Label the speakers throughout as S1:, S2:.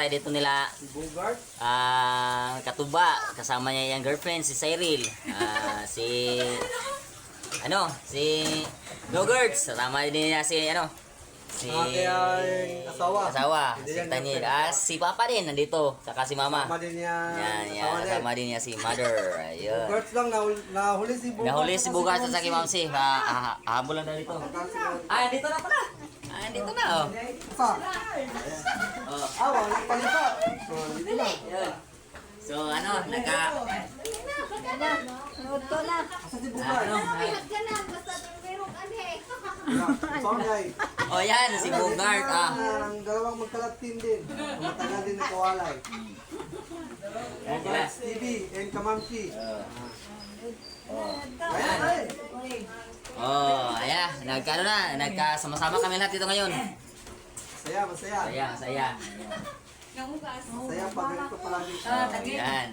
S1: tatay dito nila Katuba, kasama niya yung girlfriend si Cyril, si Yogurts, kasama din niya si asawa si Tanyel, si Papa din nandito, saka si Mama. Kasama din niya si Mother. Ayun.
S2: Bugarts lang, nahuli si Bugarts.
S1: Sa si Mamsi. Habol lang na dito. Dito na pala. Dito na, oh.
S2: Wala palipa. Dito na.
S1: So, nagka...
S2: Asa si Bugarts?
S1: Yan, si Bugart.
S2: Ang dalawang magkalatin din. Matagal din na kawalay. Bugarts TV and Kamamsi.
S1: Ayan. Nagkasama-sama kami lahat dito ngayon.
S2: Masaya.
S1: Masaya.
S2: Masaya pag ganito palagi.
S1: Ayan.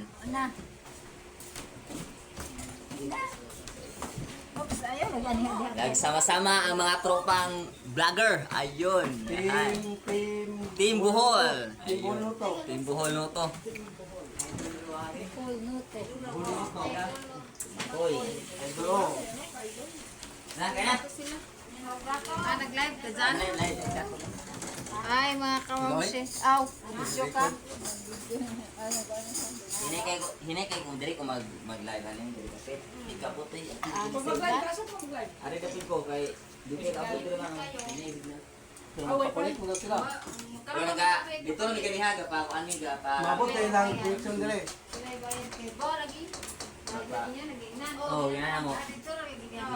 S1: Nagsama-sama ang mga tropang vlogger. Ayun. Team Buhol. Team Buhol Noto. Uy. Kaya.
S3: Nag-live ka dyan?
S1: Live.
S3: Ay, mga kamamsis. Aw, video ka.
S1: Hinay kay kung diri ko mag-live halin diri kasi ikabot eh. Ari kapit ko kay dili ka abot diri lang.
S2: Papalit mo na sila.
S1: Pero dito ni kanihaga pa ko ani ga pa.
S2: Mabot tayo lang tuition dire.
S1: Yan mo.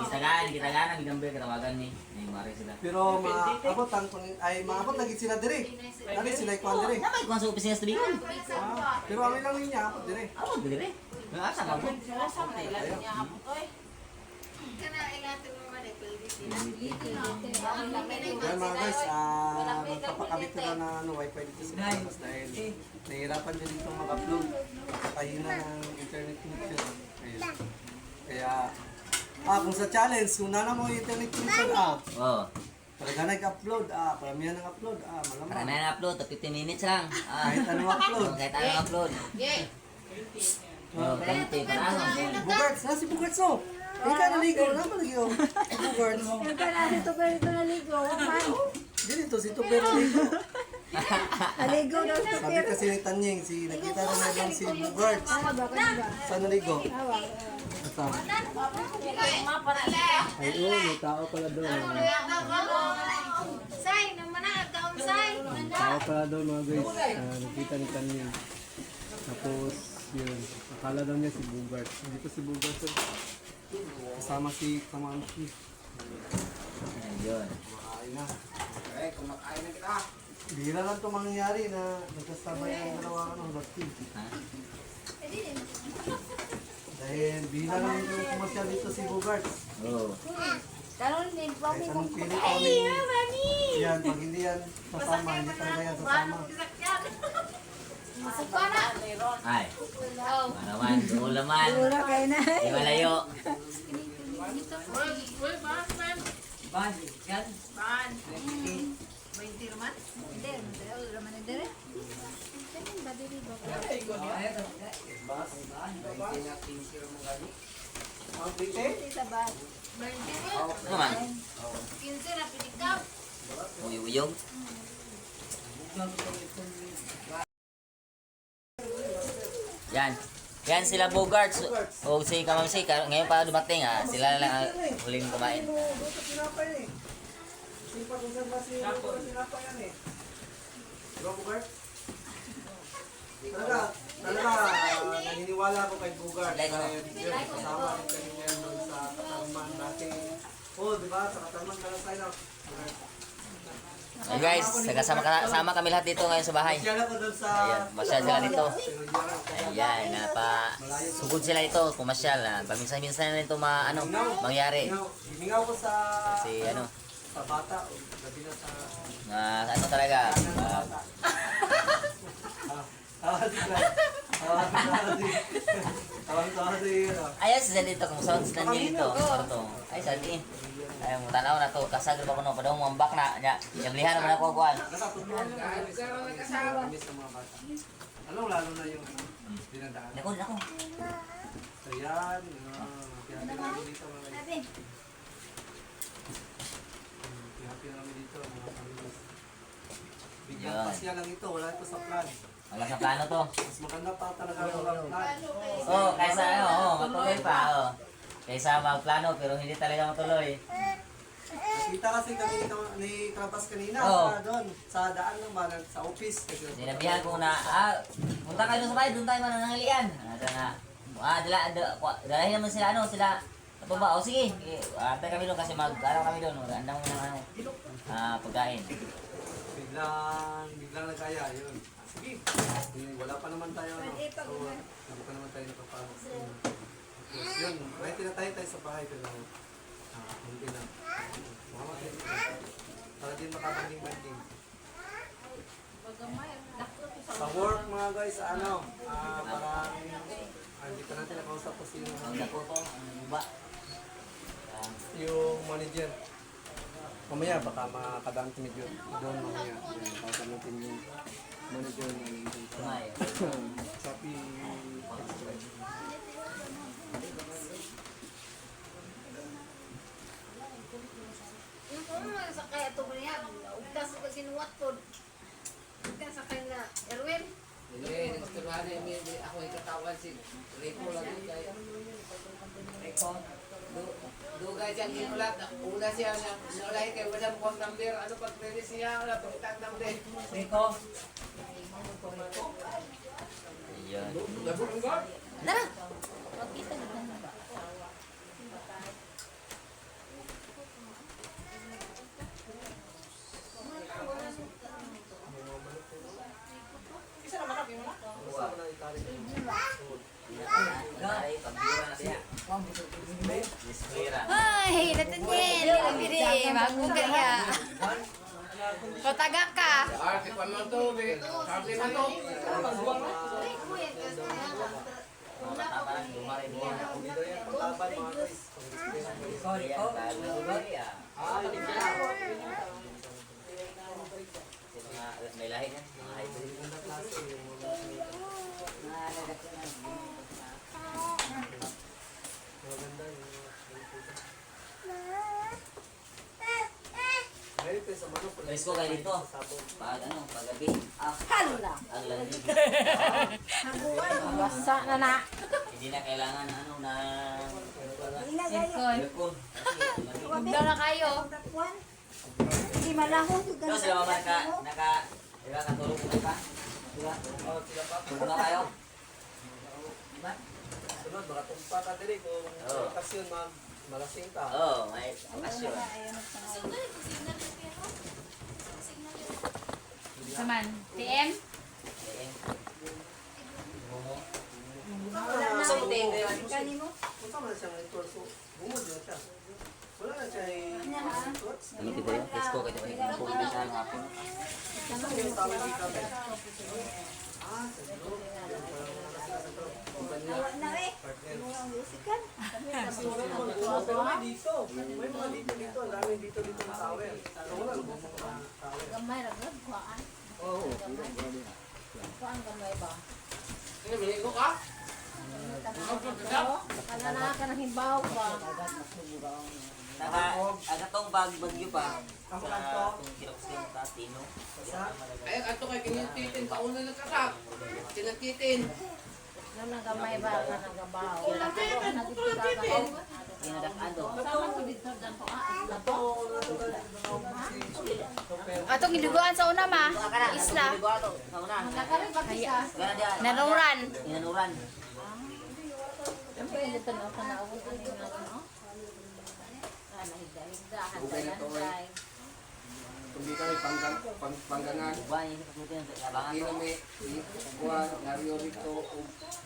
S1: Kita gana bigambe katawagan ni mare sila.
S2: Pero maabot lagi sila dire. Dali sila ikuan dire.
S1: Namay ko sa opisina sa Bicol.
S2: Pero ang ilang niya abot dire.
S1: Abot dire. Asa ka mo?
S2: Kaya mga guys, magpapakabit na wifi dito sa Pilipinas dahil nahihirapan din dito mag-upload. Ayun na ng internet connection. Kaya, kung sa challenge, kung nana mo yung internet connection, talaga nag-upload, paramihan ng upload, malamang.
S1: Para na upload 15 minutes lang.
S2: Kahit anong upload.
S1: Kahit anong upload. Kante para
S2: Bugarts, si Bugarts oh. Ika naligo, naman naligo. Bugarts.
S3: Ika na dito pero ito naligo.
S2: Dito si Tupero naligo.
S3: Naligo daw sa
S2: Sabi kasi ni Tanyeng, nakita na naman si Bugarts. Saan naligo? Asa? Ay, may tao pala doon.
S3: Say, naman na, taon say.
S2: Tao pala doon mga guys. Nakita ni Tanyeng. Tapos, yun. Akala daw niya si Bugarts. Dito si Bugarts. Kasama si Kamamsi.
S1: Ayun.
S2: Kumakain na. Kumakain na kita. Bihira lang ito mangyayari na nagkasabay ang dalawa love team. Dahil bihira lang yung kumasyal dito si Bugarts.
S3: Karon din po
S2: Kahit anong pili kami. Yan, pag hindi yan sasama, hindi talaga yan sasama.
S1: Ay. Naman, doon naman.
S3: Dura kayo na.
S1: Di malayo. Ano man? Uyuyog. Yan sila Bogarts o si Kamamsi. Ngayon pa dumating sila lang ang huling kumain.
S2: Talaga, naniniwala ako kay Bugart. Kasama rin kami ngayon doon sa Katarman dati. Di ba? Sa Katarman ka sign up.
S1: Hey guys, sama kami lahat dito ngayon sa bahay. Ayan, masyal sila dito. Ayan, sugod sila dito, pumasyal. Paminsan-minsan na ito mangyari.
S2: Himingaw ko sa bata. Gabi na sa...
S1: Talaga.
S2: Tawang-tawa sa iyo.
S1: Ayaw sa dito kung saan sa dito. Parto. Ay sa di. Ay mo tanaw na to kasag ba kuno padaw mo ambak na nya. Yablihan naman ako kuan.
S2: Nakatulungan kami sa mga bata. Ano lalo na yung dinadaan.
S1: Nako nako.
S2: So yan, happy namin dito mga guys. Happy namin dito mga kamilos. Biglang
S1: Yan.
S2: pasya lang ito, wala ito sa plan.
S1: Wala sa plano to.
S2: Mas maganda pa talaga ang mga plan.
S1: Oh, kaysa ano, matuloy pa oh. Kaysa magplano pero hindi talaga matuloy.
S2: Nakita kasi kami ni Krapas kanina
S1: Oo.
S2: sa doon, sa daan ng banan, sa office.
S1: Sinabihan ko na, punta kayo sa bahay, doon tayo mananangalian. Dalahin naman sila, sila, baba, sige, antay kami doon kasi mag-araw kami doon, andang mo ng pagkain.
S2: Biglang nagkaya, yun. Sige, wala pa naman tayo, so, wala pa naman tayo nakapasok. Yun, ready na tayo sa bahay, pero hindi na. Para din makabanding-banding. Sa work mga guys, parang hindi pa natin nakausap ko sino
S1: Ang dako to, ang buba.
S2: yung manager. Mamaya baka makadaan kami doon mamaya. Kausap natin yung manager ng
S1: Tumay.
S2: Shopee Express.
S3: Sa kaya ito ba niya? Ugtas ko sinuwat po. Ugtas sa kanya. Erwin?
S4: Hindi, nagsturuhan na yung ako ay katawan si Rico lang yun kaya. Rico, dugay siyang inulat. Una siya na nulahin kay walang phone number. Ano pag pwede siya? Wala pang tag number. Rico.
S1: Ayun.
S4: Nabulong ba?
S1: Tara! Magkita na lang.
S2: Kasama na itali.
S1: Ay, pambira na siya. Displera.
S3: Ay, Nathaniel. Nabiri. Bagong kaya. Kotaga ka.
S4: Arte pa man to, be. Arte man to.
S1: Tama lang, lumari mo.
S2: Dito yan, pagtaban mga guys.
S1: Ayan, lumari ah.
S2: Hindi na.
S1: May lahi yan, mga hybrid.
S2: Maganda klase yung mga maganda yung ngayon tayo sa manok.
S1: Let's go kayo dito. Pag paggabi.
S3: Hala.
S1: Ang lamig.
S3: Basa na na.
S1: Hindi na kailangan na
S3: Sikoy.
S1: aircon.
S3: Huwag daw na kayo.
S5: Hindi malahon yung
S1: Ito sila mga nakatulog na ka. Diba? Tulog na kayo. Diba?
S2: Sunod, baka tumpa ka diri kung
S1: Oo.
S2: okasyon malasing ka.
S1: Oo, may okasyon.
S3: Saman. TM?
S1: Gusto mo tingin kayo?
S2: Kung tama na siya ng torso, bumod na siya. Wala na siya
S1: Ano kita yun? Let's go kayo. Pupunta sa hapon.
S2: yung tawag di kami. Sa group. Kasi wala naman bumo, pero may dito. May mga dito. Ang dami dito na tower. So wala naman mga tower.
S3: Gamay ragod. Kuhaan.
S2: Oo.
S3: Kuhaan gamay ba?
S4: Ano, Rico ka?
S3: Kala na ka ng himbaw ba?
S1: Agatong bagyo pa.
S2: Ang
S1: Sa
S2: kanto.
S1: itong kinoksin sa Tino.
S4: Ay, ato kay kinititin. Pauna nagkasak. Kinatitin.
S3: Nang nagamay ba ka ng gabaw? Wala ka ko nagtitigaga ko.
S1: Inadakado.
S3: Sama ko dito dyan ko. Atong giluguan sa una ma. Isla.
S1: Sa una.
S3: Nakarin ba siya?
S1: Gana dia.
S3: Nanuran.
S1: Inanuran.
S3: Siyempre, hindi tanaw ka na ako. Ano yung ano? Higda-higdahan. Dayan-day.
S4: Hindi kami panggangan.
S1: Buwan yung pagmutin ng labangan
S4: Hindi
S1: to.
S4: kami kuha, nariyo rito.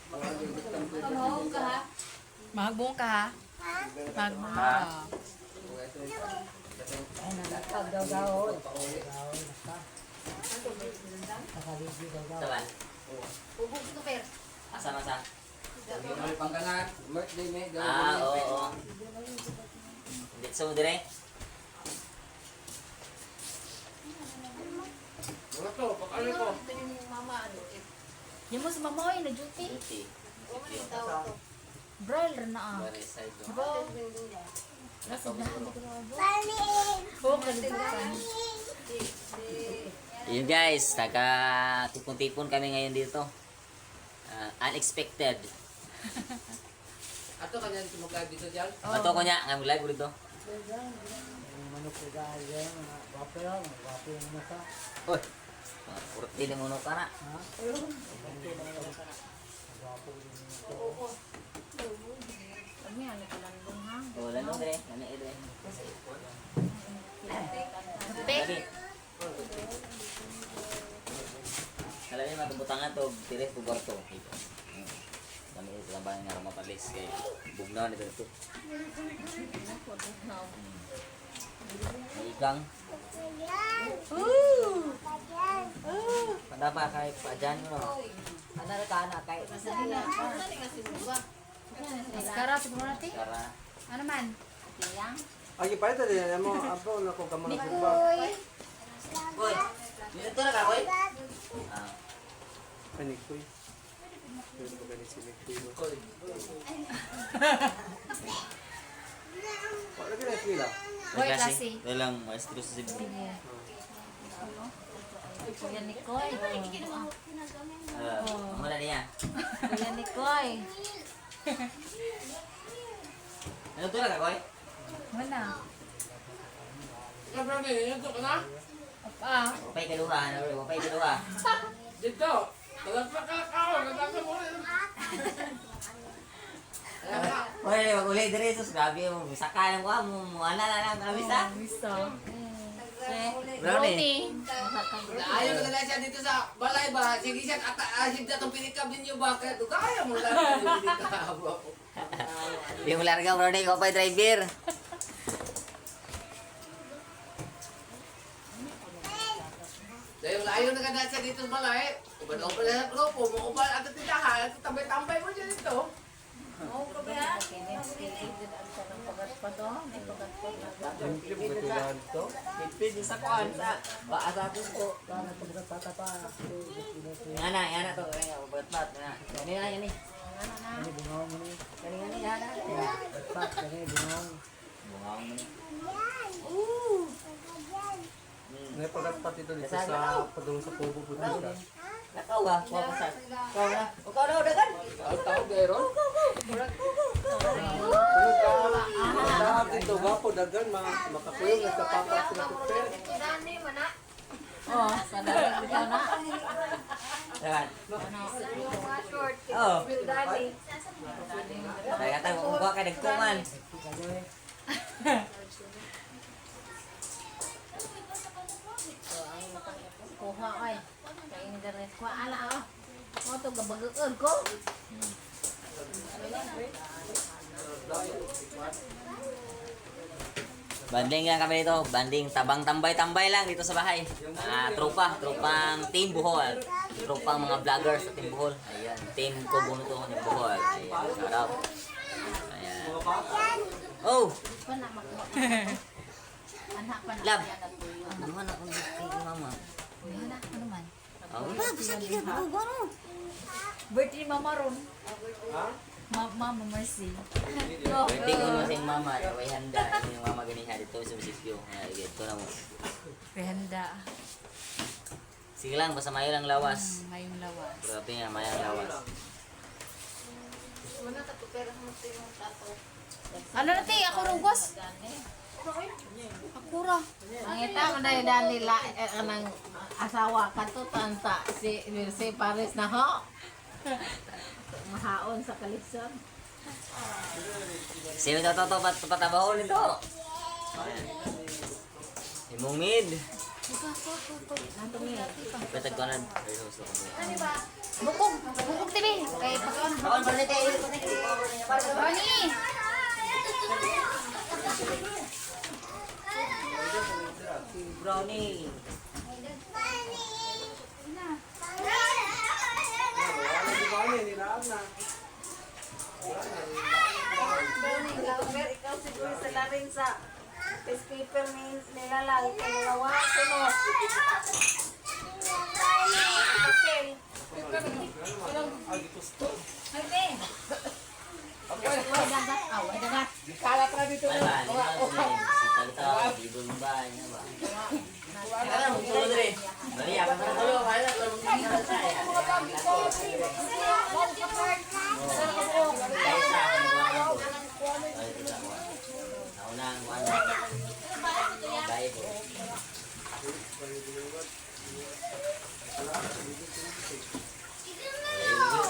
S3: Magbong ka ha? Magbong ka ha? Magbong ka.
S1: Saban.
S3: Bubog ko per.
S1: Asa masa.
S4: Hindi mo rin panggangan. Birthday may.
S1: Oo. Dito mo dire.
S4: Wala to, pakali ko.
S3: Tingin mo mama, ano, eh.
S5: Yung mo sa mamoy na duty.
S1: Duty.
S3: Huwag mo yung tawag to.
S5: Braille na ah.
S1: Very side mo.
S5: Bro. Nasa na hindi ko na bro. Oh, kalibutan.
S1: Yun guys, tipon-tipon kami ngayon dito. Unexpected.
S4: Ato kanya dito mag-live dito dyan.
S1: Bato ko niya, nga live dito. Uy, kurti na muna ka na.
S5: Kami ano ka lang dun ha.
S1: Wala nung dire, ano dire.
S5: Pe.
S1: Kala niya matubutangan to, tires po barto. Kami ito lang ba nga mapalis kay bugnaw nito ito. Igang. Pada pa kahit pa dyan mo.
S5: Ano ka na kay
S3: Masaya ka. Saan nga si Buba?
S5: Maskara siguro natin.
S1: Kara.
S5: Ano man? Tiyang.
S2: Ay, pa ito din. Mo, apo, na kung kamang nagbuba.
S5: Nikoy.
S1: Uy, dito na ka, uy. Ah,
S2: Panikoy. Pero ba ganit si Nikoy? Wala ka na eskwela.
S5: Uy, klase.
S1: Walang maestro sa Cebu.
S5: Kuya Nikoy.
S1: Mula niya.
S5: Kuya Nikoy.
S1: Ano to na ka, uy?
S5: Wala.
S4: Ikaw bro, dito ka na?
S5: Ah.
S1: Wapay kaluha, ano, wapay kaluha.
S4: Dito. Talag pa kakao. Nagkaka mo rin.
S1: Uy, wag ulit dire, sus, grabe mo. Saka lang ko, muana na lang kami sa.
S5: Misto.
S1: Brownie.
S4: Ayaw na kaya siya dito sa balay ba? Sige siya, asig na itong pinikab ninyo ba? Kaya kaya mo lang yung pinikab.
S1: Di mo larga, Brownie, wapay driver.
S4: Dahil ayaw na kaya siya dito sa balay. Ubad-ubad pa sa grupo, maubad at tindahan, at tambay-tambay mo siya dito.
S3: Oo, ka ba?
S2: Simple, batulan to.
S1: Pipid sa kuan sa baasapin ko. Yan na to, bat na. Yan yan ni. Bungaw mo ni. Yan na. Bungaw mo ni.
S2: May pagkat ito dito sa padulong sa Pobo po dito.
S1: Nakaw ba? Kuha ka sa. Ikaw na dagan.
S4: Ang tao gayron.
S2: Lahat dito, wapo, dagan, makakuyong na sa papa sila prepare.
S3: Ito dani mo na.
S5: Oh, sadar ikaw na.
S1: Dagan.
S3: Yung mga short.
S1: Oh.
S3: Will dani.
S1: Dagan mo kuha ka nagkuman.
S5: Kuha ay. Kaya ini dari kuha ala oh. Mo to gabageun ko.
S1: Banding lang kami dito. Banding tabang tambay-tambay lang dito sa bahay. Tropang Team Bohol. Tropang mga vloggers sa Team Bohol. Ayan, Team Kobo nito ng Bohol. Ayan, shout out. Ayan. Oh,
S5: Pana makuha. Anak pa na.
S1: love. Duman ako kay mama.
S5: Yan na, ano man.
S1: Oh,
S5: Birthday mama ron. Mama Mercy.
S1: birthday ko mo sa iyong mama. May handa. Yung mama ganiha dito sa sitio. Ito na mo.
S5: Rehanda.
S1: Sige lang, basta mayo lang lawas.
S5: Ngayong lawas.
S1: Grabe nga, mayo lang lawas.
S3: Wala ka to, pero mo ito yung tato.
S5: Ano na ti? Ako rugos. Akura.
S6: Ang ita mo na yun nila ng asawa katutan sa si Paris na ho. Mahaon sa kalisod.
S1: Sino ito patabahol nito? Imungid. Petag ko na.
S5: Bukog. Bukog TV. Kay pagkaon.
S1: Kawan pa nito.
S5: Ronnie.
S1: Brownie.
S2: Wala di ba nilaag na.
S3: Lauber, ikaw siguro sa laring sa peacekeeper nila lang. Kalawa, sunod. Papel. Papel.
S5: Ay, dagat. Ay, dagat.
S4: Kalat na dito.
S1: Ano ba? Ano ba? Si Talitaw, Ibon ba? Ano ba? Ano ba? Tulog rin. Bali, ako na tulog. Kaya na, tulog na sa saya. Kaya sa akin, nagawa ko. Ay, ito lang. Nauna ang kuwan. Gaya ko. Ayun,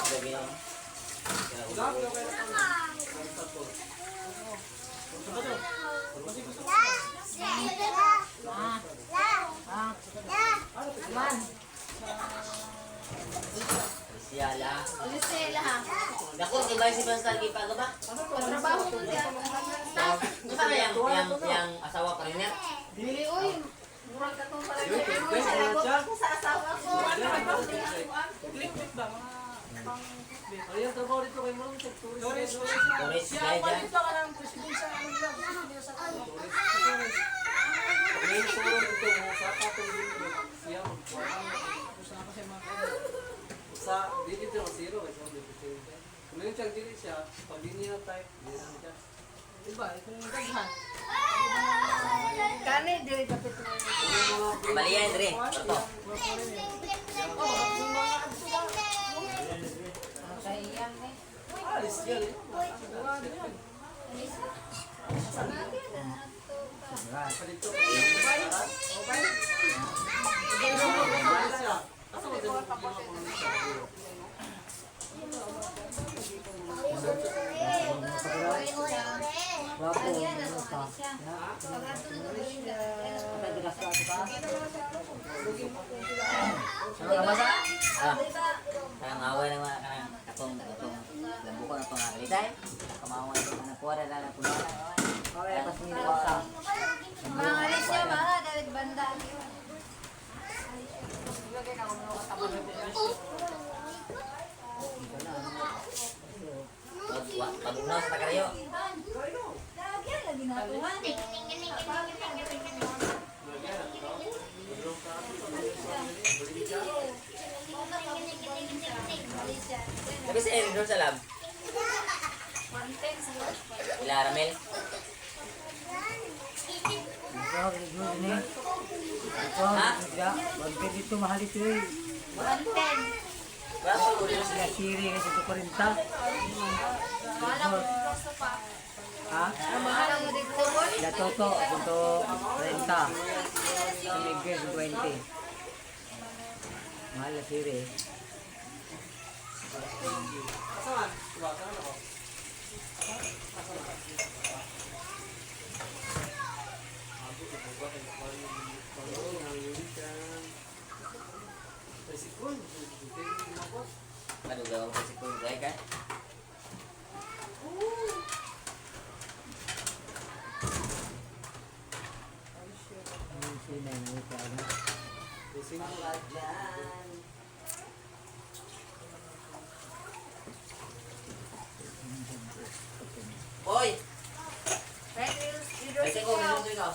S1: lagi lang.
S5: Man.
S1: Siyala.
S3: Lucela ha.
S1: Naku, iba si Pastor Gipago ba?
S3: Trabaho ko dyan.
S1: Di ba yung asawa pa rin niya?
S3: Dili, uy. Murag ka itong parang salagot ako sa asawa ko.
S2: Ayun, trabaho dito kay Ma'am.
S1: Turis, gaya dyan.
S2: Ngayon siguro dito, sa patong dito. Siya, sa dito ang zero kasi ang dito. Kung yun siyang dili siya, pag di niya type, di na siya.
S6: Diba, itong daghan.
S3: Kani, dili kapit mo.
S1: Baliyan, Dre. Ito.
S5: Okay, yan eh.
S2: Alis yan eh. Palito. Alis siya. Asa mo din
S1: Ano ka basa? Kayang away ng mga katong lambuko na pangakalitay. Kamawa ito na nakuha na lang po na. Kaya pas nila ko sa.
S3: Mga alis niya, mga David Banda.
S1: Pabugnaw sa takarayo.
S3: Lagyan lagi na tuhan.
S1: Sabi sa Erin doon sa lab. Ila Ramel. Ha?
S7: Dito mahal ito eh.
S3: 110.
S1: Wala ko ulo
S7: Sila siri kasi ito 40.
S3: Wala ko gusto pa.
S7: Ha?
S3: Wala mo dito, boy.
S7: Sila toto, ito 30. Si Miguel 20. Mahal na siri.
S2: Saan? Diba? Saan ako?
S1: Madugaw ko si Kung Gay ka.
S7: Sina na ito.
S1: Hoy!
S3: Right,
S1: Kasi ko, minun ikaw.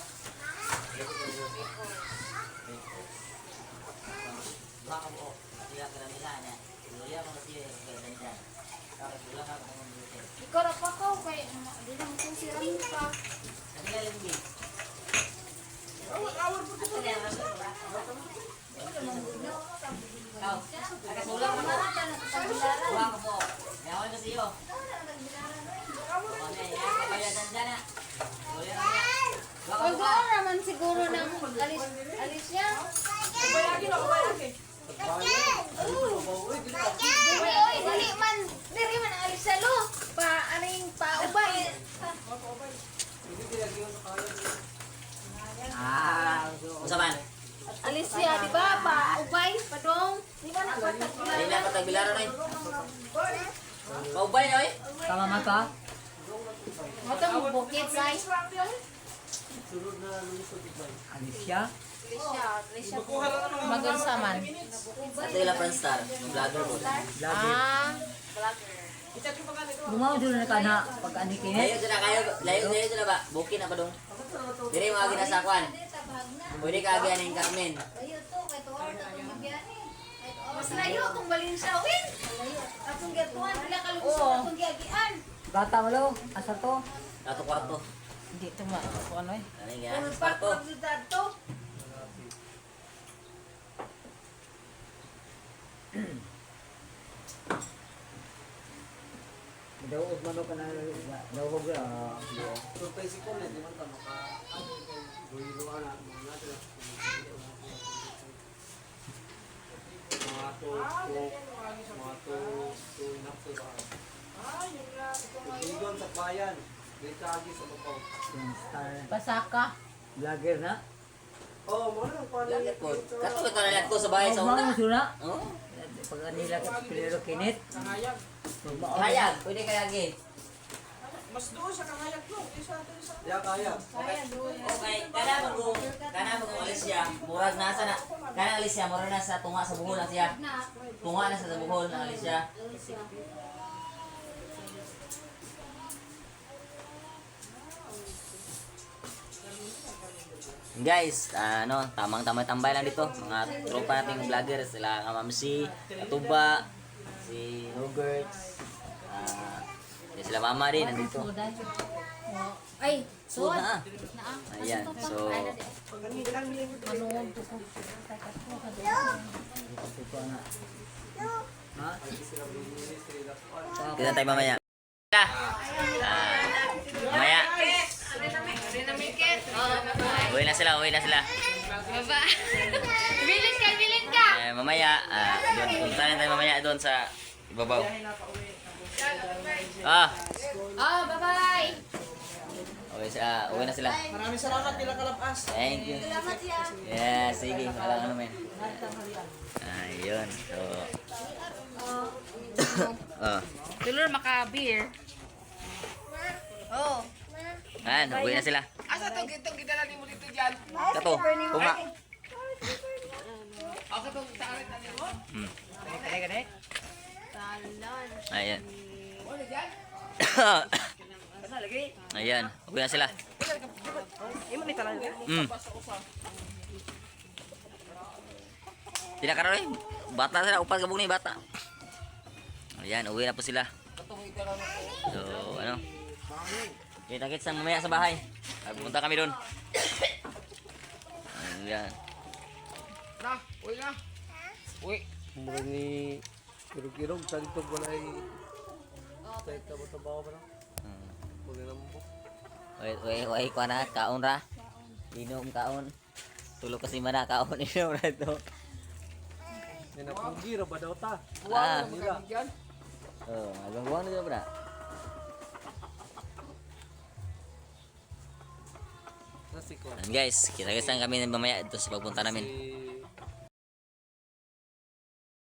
S1: Baka mo, sila ka nila niya. Luya mo na siya, ganyan dyan. Tapos wala ka kung mabuti.
S3: Ikaw na pa ko, kaya di naman kung sirahin pa.
S1: Ano nga yung big? Ikaw, nakasulang mo na. Buha ko po. Yawan na siyo. Ano yan, kabayadan dyan na. Luya na niya. Buha ka po ba?
S3: Siguro naman siguro ng alis niya. Dili man alis sa lo. Pa, aning paubay.
S1: Unsa man?
S3: Alis siya, di ba? Paubay, padong. Di ba na
S1: Hindi na patagbilaran ay. Maubay na eh.
S7: Tama mata?
S3: Ito mo bukit, say.
S7: Alicia?
S3: Alicia po.
S5: Magunsa man.
S1: Sa Tela Franstar, yung vlogger po.
S5: Ah,
S7: Gumawa dulu na kana pag ani kinit.
S1: Layo sila kayo, layo sila ba? Bukin na ba dong? Dire mo agi na sa kwan. Pwede ka agi aning Carmen.
S3: Layo to, kay tuwar na itong mabiyani. Mas layo kung balin siya, win. Atong gatuan, wala kalugusan atong giagian.
S7: Bata mo lo, asa to?
S1: Ato kwarto.
S6: Hindi ito ma. Ano eh?
S1: Ano
S3: Kung
S1: yan?
S3: part
S1: Kwarto.
S3: of the dad to.
S7: Daw man ka na daw ko ga.
S2: Surprise ko na, di man ta maka buhilo na mga natin. Mga to enough to ba. Ligon sa bayan. Dito agi sa babaw.
S7: Star
S6: Pasaka.
S7: vlogger na.
S2: Oh, mo na pa na.
S1: Lalat ko. Kato ito nalat ko sa bahay sa
S7: Gumawa
S1: una.
S7: sila.
S1: Oh.
S7: Pag nila ka pilero kinit.
S1: Hayag, pwede kaya agi.
S2: Ya kaya.
S1: Okay, kana mo alis siya. Murag nasa na. Kana alis siya, murag nasa tunga sa buhol na siya. Tunga na sa buhol na alis siya. Guys, tamang-tamang tambay lang dito. Mga tropa nating vlogger, sila nga Mamsi, Atuba, si Roberts, sila Mama din nandito.
S5: Ay,
S1: So,
S5: suod.
S1: na.
S5: Naa.
S1: Ayan, so
S6: Manuod ko.
S1: kita tayo mamaya. Mamaya. Uwi na sila, uwi na sila.
S5: Baba. Bilin ka.
S1: Mamaya, doon, punta na tayo mamaya doon sa ibabaw.
S5: Oh, bye-bye.
S1: Okay, uwi na sila.
S2: Maraming salamat nila kalabas.
S1: Thank you.
S3: Salamat siya.
S1: Yeah, sige, wala ka naman. Ayun, so.
S5: Tulor maka-beer.
S3: Oh.
S1: Ayan, uwi na sila.
S4: Asa to gitong gidala ni mo dito diyan?
S1: Kato, tunga.
S4: Ako to tarik na mo.
S1: Ayan.
S4: Ano diyan?
S1: Ayan, uwi na sila. Tidak karoy, bata sila, upat kabog ni bata. Ayan, uwi na po sila. So, ano? Kita-kits ang mamaya sa bahay. Pupunta kami doon. Ayan.
S4: Na, uy na. Uy.
S2: Mura ni kirog-kirog sa dito walay. Tay tabo-tabo ba na? Pag na mo.
S1: Uy, kuha na, kaon ra. Inom kaon. Tulog kasi mana kaon inom ra ito.
S2: Yan na pugi ra ba daw ta?
S1: Nila.
S4: Diyan.
S1: Oh, agak buang dito bra.
S2: Nasi ko.
S1: Guys, kita-kits lang kami mamaya ito sa pagpunta namin.
S2: Si